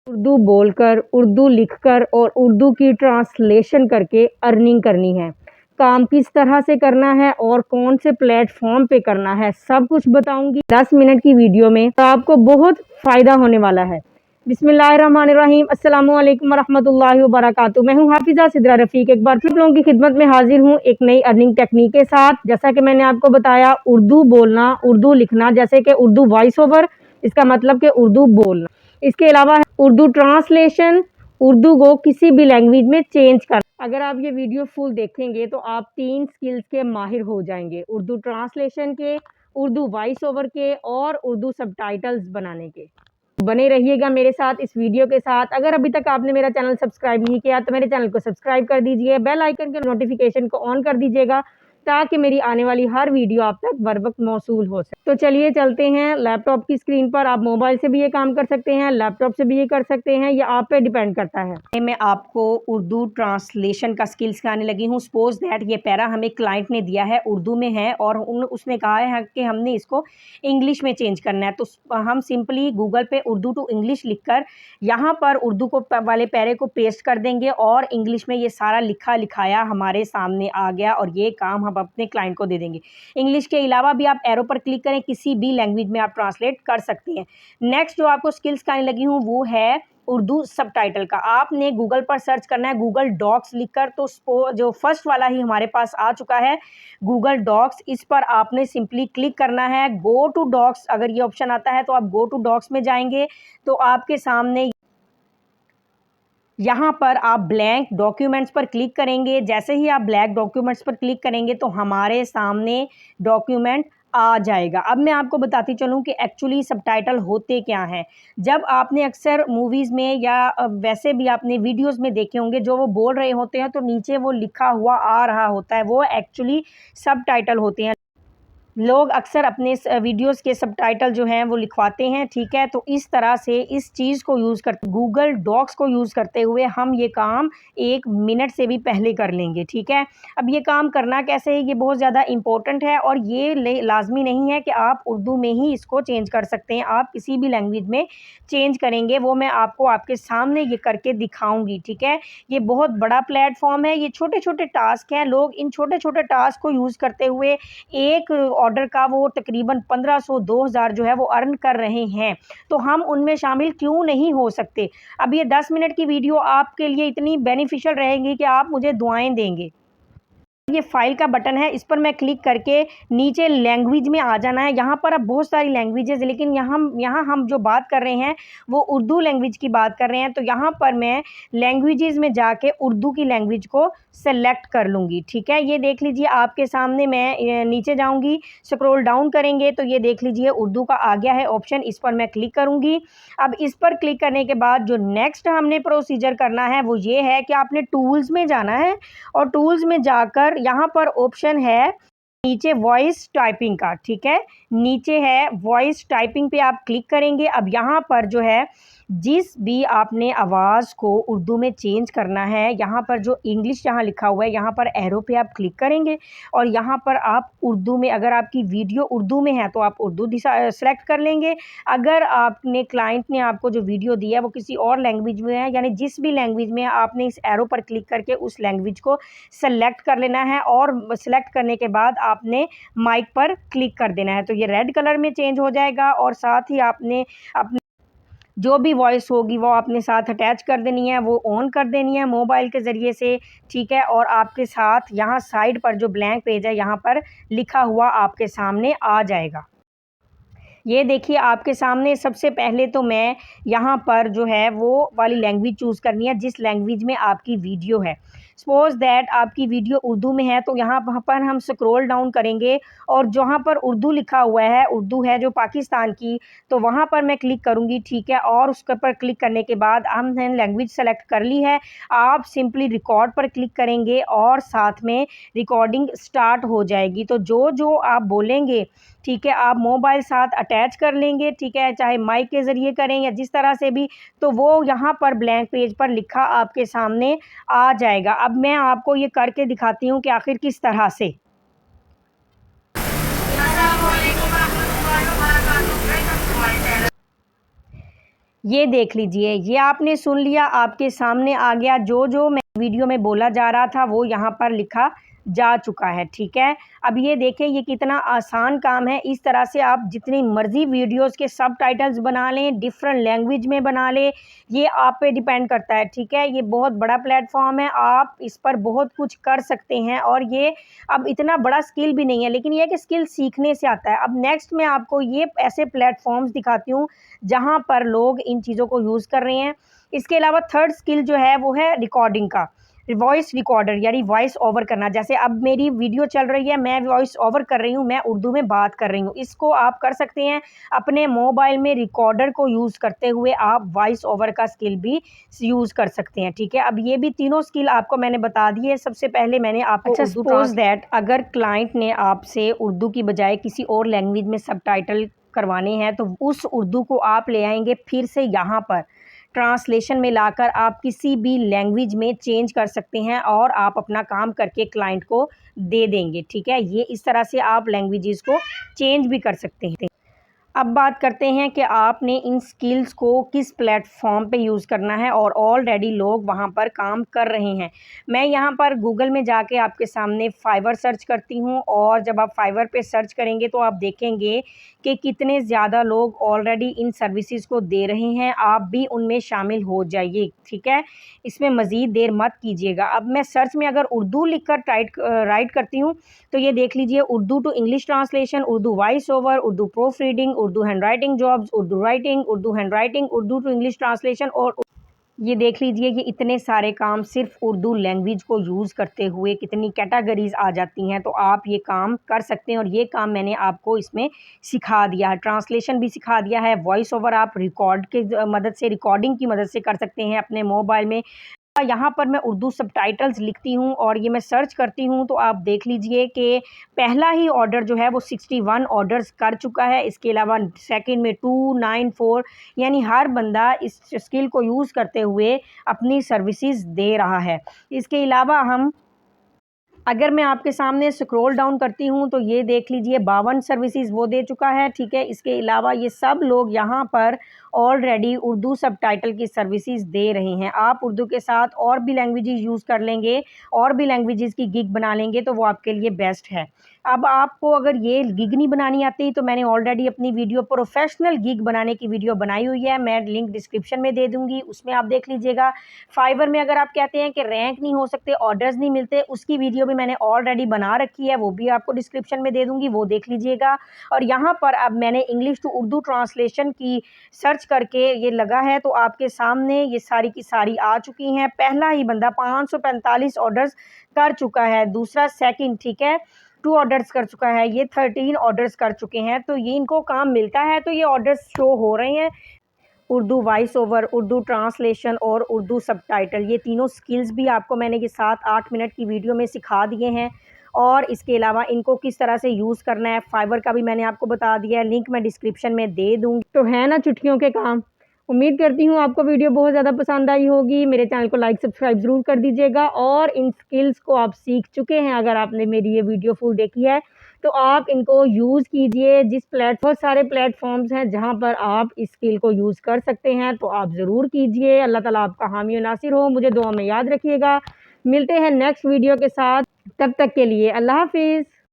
उर्दू बोलकर, उर्दू लिखकर और उर्दू की ट्रांसलेशन करके अर्निंग करनी है। काम किस तरह से करना है और कौन से प्लेटफॉर्म पे करना है, सब कुछ बताऊंगी 10 मिनट की वीडियो में। तो आपको बहुत फ़ायदा होने वाला है। बिस्मिल्लाहिर्रहमानिर्रहीम, अस्सलामु अलैकुम वरहमतुल्लाहि वबरकातुहू। मैं हूँ हाफिज़ा सिद्रा रफ़ीक, एक बार फिर लोगों की खिदमत में हाजिर हूँ एक नई अर्निंग टेक्निक के साथ। जैसा कि मैंने आपको बताया, उर्दू बोलना, उर्दू लिखना, जैसे कि उर्दू वॉइस ओवर, इसका मतलब कि उर्दू बोलना। इसके अलावा उर्दू ट्रांसलेशन, उर्दू को किसी भी लैंग्वेज में चेंज कर। अगर आप ये वीडियो फुल देखेंगे तो आप 3 स्किल्स के माहिर हो जाएंगे, उर्दू ट्रांसलेशन के, उर्दू वॉइस ओवर के और उर्दू सबटाइटल्स बनाने के। बने रहिएगा मेरे साथ इस वीडियो के साथ। अगर अभी तक आपने मेरा चैनल सब्सक्राइब नहीं किया तो मेरे चैनल को सब्सक्राइब कर दीजिए, बेल आइकन के नोटिफिकेशन को ऑन कर दीजिएगा ताकि मेरी आने वाली हर वीडियो आप तक बर वक्त मौसूल हो सके। तो चलिए चलते हैं लैपटॉप की स्क्रीन पर। आप मोबाइल से भी ये काम कर सकते हैं, लैपटॉप से भी ये कर सकते हैं, ये आप पे डिपेंड करता है। मैं आपको उर्दू ट्रांसलेशन का स्किल सिखाने लगी हूँ। सपोज दैट ये पैरा हमें क्लाइंट ने दिया है, उर्दू में है और उसने कहा है कि हमने इसको इंग्लिश में चेंज करना है। तो हम सिंपली गूगल पे उर्दू टू इंग्लिश लिखकर यहाँ पर उर्दू को वाले पैरे को पेस्ट कर देंगे और इंग्लिश में ये सारा लिखा लिखाया हमारे सामने आ गया और ये काम हम अपने क्लाइंट को दे देंगे। इंग्लिश के अलावा भी आप एरो पर क्लिक करें, किसी भी लैंग्वेज में आप ट्रांसलेट कर सकते हैं। नेक्स्ट जो आपको स्किल्स सिखाने लगी हूँ वो है उर्दू सबटाइटल का। आपने गूगल पर सर्च करना है गूगल डॉक्स लिखकर, तो जो फर्स्ट वाला ही हमारे पास आ चुका है गूगल डॉक्स। इस पर आपने सिंपली क्लिक करना है। गो टू डॉक्स अगर ये ऑप्शन आता है तो आप गो टू डॉक्स में जाएंगे तो आपके सामने यहाँ पर आप ब्लैंक डॉक्यूमेंट्स पर क्लिक करेंगे। जैसे ही आप ब्लैंक डॉक्यूमेंट्स पर क्लिक करेंगे तो हमारे सामने डॉक्यूमेंट आ जाएगा। अब मैं आपको बताती चलूँ कि एक्चुअली सबटाइटल होते क्या हैं। जब आपने अक्सर मूवीज़ में या वैसे भी आपने वीडियोस में देखे होंगे, जो वो बोल रहे होते हैं तो नीचे वो लिखा हुआ आ रहा होता है, वो एक्चुअली सबटाइटल होते हैं। लोग अक्सर अपने वीडियोस के सबटाइटल जो हैं वो लिखवाते हैं, ठीक है। तो इस तरह से इस चीज़ को यूज़ करते, गूगल डॉक्स को यूज़ करते हुए हम ये काम 1 मिनट से भी पहले कर लेंगे, ठीक है। अब ये काम करना कैसे है, ये बहुत ज़्यादा इम्पोर्टेंट है और ये लाजमी नहीं है कि आप उर्दू में ही इसको चेंज कर सकते हैं, आप किसी भी लैंग्वेज में चेंज करेंगे, वो मैं आपको आपके सामने ये करके दिखाऊँगी, ठीक है। ये बहुत बड़ा प्लेटफॉर्म है, ये छोटे छोटे टास्क हैं। लोग इन छोटे छोटे टास्क को यूज़ करते हुए एक ऑर्डर का वो तकरीबन 1500-2000 जो है वो अर्न कर रहे हैं। तो हम उनमें शामिल क्यों नहीं हो सकते। अब ये 10 मिनट की वीडियो आपके लिए इतनी बेनिफिशियल रहेगी कि आप मुझे दुआएं देंगे। ये फाइल का बटन है, इस पर मैं क्लिक करके नीचे लैंग्वेज में आ जाना है। यहाँ पर अब बहुत सारी लैंग्वेजेस, लेकिन यहाँ हम जो बात कर रहे हैं वो उर्दू लैंग्वेज की बात कर रहे हैं। तो यहाँ पर मैं लैंग्वेजेस में जाके उर्दू की लैंग्वेज को सेलेक्ट कर लूँगी, ठीक है। ये देख लीजिए आपके सामने, मैं नीचे जाऊँगी, स्क्रॉल डाउन करेंगे तो ये देख लीजिए उर्दू का आ गया है ऑप्शन, इस पर मैं क्लिक करूँगी। अब इस पर क्लिक करने के बाद जो नेक्स्ट हमने प्रोसीजर करना है वो ये है कि आपने टूल्स में जाना है और टूल्स में जाकर यहाँ पर ऑप्शन है नीचे वॉइस टाइपिंग का, ठीक है। नीचे है वॉइस टाइपिंग पे आप क्लिक करेंगे। अब यहाँ पर जो है जिस भी आपने आवाज़ को उर्दू में चेंज करना है, यहाँ पर जो इंग्लिश यहाँ लिखा हुआ है यहाँ पर एरो पे आप क्लिक करेंगे और यहाँ पर आप उर्दू में, अगर आपकी वीडियो उर्दू में है तो आप उर्दू सेलेक्ट कर लेंगे। अगर आपने क्लाइंट ने आपको जो वीडियो दिया है वो किसी और लैंग्वेज में है, यानी जिस भी लैंग्वेज में आपने इस एरो पर क्लिक करके उस लैंग्वेज को सेलेक्ट कर लेना है और सेलेक्ट करने के बाद आपने माइक पर क्लिक कर देना है। तो ये रेड कलर में चेंज हो जाएगा और साथ ही आपने अपने जो भी वॉइस होगी वो आपने साथ अटैच कर देनी है, वो ऑन कर देनी है मोबाइल के ज़रिए से, ठीक है। और आपके साथ यहाँ साइड पर जो ब्लैंक पेज है यहाँ पर लिखा हुआ आपके सामने आ जाएगा। ये देखिए आपके सामने सबसे पहले तो मैं यहाँ पर जो है वो वाली लैंग्वेज चूज़ करनी है जिस लैंग्वेज में आपकी वीडियो है। सपोज दैट आपकी वीडियो उर्दू में है तो यहाँ पर हम स्क्रॉल डाउन करेंगे और जहाँ पर उर्दू लिखा हुआ है, उर्दू है जो पाकिस्तान की, तो वहाँ पर मैं क्लिक करूँगी, ठीक है। और उसके पर क्लिक करने के बाद हमने लैंग्वेज सेलेक्ट कर ली है। आप सिंपली रिकॉर्ड पर क्लिक करेंगे और साथ में रिकॉर्डिंग स्टार्ट हो जाएगी। तो जो जो आप बोलेंगे, ठीक है, आप मोबाइल साथ अटैच कर लेंगे, ठीक है, चाहे माइक के ज़रिए करें या जिस तरह से भी, तो वो यहाँ पर ब्लैंक पेज पर लिखा आपके सामने आ जाएगा। अब मैं आपको ये करके दिखाती हूँ कि आखिर किस तरह से। ये देख लीजिए, ये आपने सुन लिया, आपके सामने आ गया। जो मैं वीडियो में बोला जा रहा था वो यहाँ पर लिखा जा चुका है, ठीक है। अब ये देखें, ये कितना आसान काम है। इस तरह से आप जितनी मर्ज़ी वीडियोस के सबटाइटल्स बना लें, डिफरेंट लैंग्वेज में बना लें, ये आप पे डिपेंड करता है, ठीक है। ये बहुत बड़ा प्लेटफॉर्म है, आप इस पर बहुत कुछ कर सकते हैं। और ये अब इतना बड़ा स्किल भी नहीं है, लेकिन ये है कि स्किल सीखने से आता है। अब नेक्स्ट मैं आपको ये ऐसे प्लेटफॉर्म्स दिखाती हूँ जहाँ पर लोग इन चीज़ों को यूज़ कर रहे हैं। इसके अलावा थर्ड स्किल जो है वो है रिकॉर्डिंग का, वॉइस रिकॉर्डर यानी वॉइस ओवर करना। जैसे अब मेरी वीडियो चल रही है, मैं वॉइस ओवर कर रही हूँ, मैं उर्दू में बात कर रही हूँ, इसको आप कर सकते हैं अपने मोबाइल में रिकॉर्डर को यूज़ करते हुए। आप वॉइस ओवर का स्किल भी यूज़ कर सकते हैं, ठीक है। अब ये भी तीनों स्किल आपको मैंने बता दी है। सबसे पहले मैंने आपको सपोज दैट अगर क्लाइंट ने आपसे उर्दू की बजाय किसी और लैंग्वेज में सबटाइटल करवाने हैं, तो उस उर्दू को आप ले आएंगे फिर से यहाँ पर ट्रांसलेशन में लाकर आप किसी भी लैंग्वेज में चेंज कर सकते हैं और आप अपना काम करके क्लाइंट को दे देंगे, ठीक है। ये इस तरह से आप लैंग्वेजेस को चेंज भी कर सकते हैं। अब बात करते हैं कि आपने इन स्किल्स को किस प्लेटफॉर्म पे यूज़ करना है, और ऑलरेडी लोग वहाँ पर काम कर रहे हैं। मैं यहाँ पर गूगल में जाके आपके सामने फाइवर सर्च करती हूँ, और जब आप फाइवर पे सर्च करेंगे तो आप देखेंगे कि कितने ज़्यादा लोग ऑलरेडी इन सर्विसेज को दे रहे हैं। आप भी उनमें शामिल हो जाइए, ठीक है। इसमें मज़ीद देर मत कीजिएगा। अब मैं सर्च में अगर उर्दू लिख कर राइट करती हूँ, तो ये देख लीजिए, Urdu to English translation, Urdu voice over, Urdu proofreading, Urdu handwriting jobs, Urdu writing, Urdu handwriting, Urdu to English translation. और ये देख लीजिए, ये इतने सारे काम सिर्फ उर्दू लैंग्वेज को यूज़ करते हुए कितनी कैटेगरीज आ जाती हैं। तो आप ये काम कर सकते हैं, और ये काम मैंने आपको इसमें सिखा दिया है। ट्रांसलेशन भी सिखा दिया है, वॉइस ओवर आप रिकॉर्ड के मदद से, रिकॉर्डिंग की मदद से कर सकते हैं अपने मोबाइल में। यहाँ पर मैं उर्दू सबटाइटल्स लिखती हूँ और ये मैं सर्च करती हूँ, तो आप देख लीजिए कि पहला ही ऑर्डर जो है वो 61 ऑर्डर्स कर चुका है। इसके अलावा सेकंड में 294, यानी हर बंदा इस स्किल को यूज़ करते हुए अपनी सर्विसेज दे रहा है। इसके अलावा अगर मैं आपके सामने स्क्रॉल डाउन करती हूँ, तो ये देख लीजिए 52 सर्विसेज वो दे चुका है, ठीक है। इसके अलावा ये सब लोग यहाँ पर ऑलरेडी उर्दू सबटाइटल की सर्विसेज दे रहे हैं। आप उर्दू के साथ और भी लैंग्वेजेस यूज़ कर लेंगे, और भी लैंग्वेजेस की गिग बना लेंगे, तो वो आपके लिए बेस्ट है। अब आपको अगर ये गिग नहीं बनानी आती, तो मैंने ऑलरेडी अपनी वीडियो प्रोफेशनल गिग बनाने की वीडियो बनाई हुई है, मैं लिंक डिस्क्रिप्शन में दे दूँगी, उसमें आप देख लीजिएगा। फाइवर में अगर आप कहते हैं कि रैंक नहीं हो सकते, ऑर्डर्स नहीं मिलते, उसकी वीडियो भी मैंने ऑलरेडी बना रखी है, वो भी आपको डिस्क्रिप्शन में दे दूँगी, वो देख लीजिएगा। और यहाँ पर अब मैंने इंग्लिश टू उर्दू ट्रांसलेशन की सर्च करके ये लगा है, तो आपके सामने ये सारी की सारी आ चुकी हैं। पहला ही बंदा 545 ऑर्डर्स कर चुका है, दूसरा सेकंड, ठीक है, 2 ऑर्डर्स कर चुका है, ये 13 ऑर्डर्स कर चुके हैं। तो ये इनको काम मिलता है, तो ये ऑर्डर्स शो हो रहे हैं। Urdu voice over, Urdu translation और उर्दू सबटाइटल, ये तीनों स्किल्स भी आपको मैंने ये 7-8 मिनट की वीडियो में सिखा दिए हैं। और इसके अलावा इनको किस तरह से यूज़ करना है, फाइवर का भी मैंने आपको बता दिया है, लिंक मैं डिस्क्रिप्शन में दे दूँगी। तो है ना चुटकियों के काम। उम्मीद करती हूँ आपको वीडियो बहुत ज़्यादा पसंद आई होगी। मेरे चैनल को लाइक सब्सक्राइब ज़रूर कर दीजिएगा, और इन स्किल्स को आप सीख चुके हैं, अगर आपने मेरी ये वीडियो फुल देखी है, तो आप इनको यूज़ कीजिए। बहुत सारे प्लेटफॉर्म्स हैं जहाँ पर आप इस स्किल को यूज़ कर सकते हैं, तो आप ज़रूर कीजिए। अल्लाह ताला आपका हामी और नासिर हो। मुझे दुआ में याद रखिएगा। मिलते हैं नेक्स्ट वीडियो के साथ, तब तक के लिए अल्लाह हाफिज़।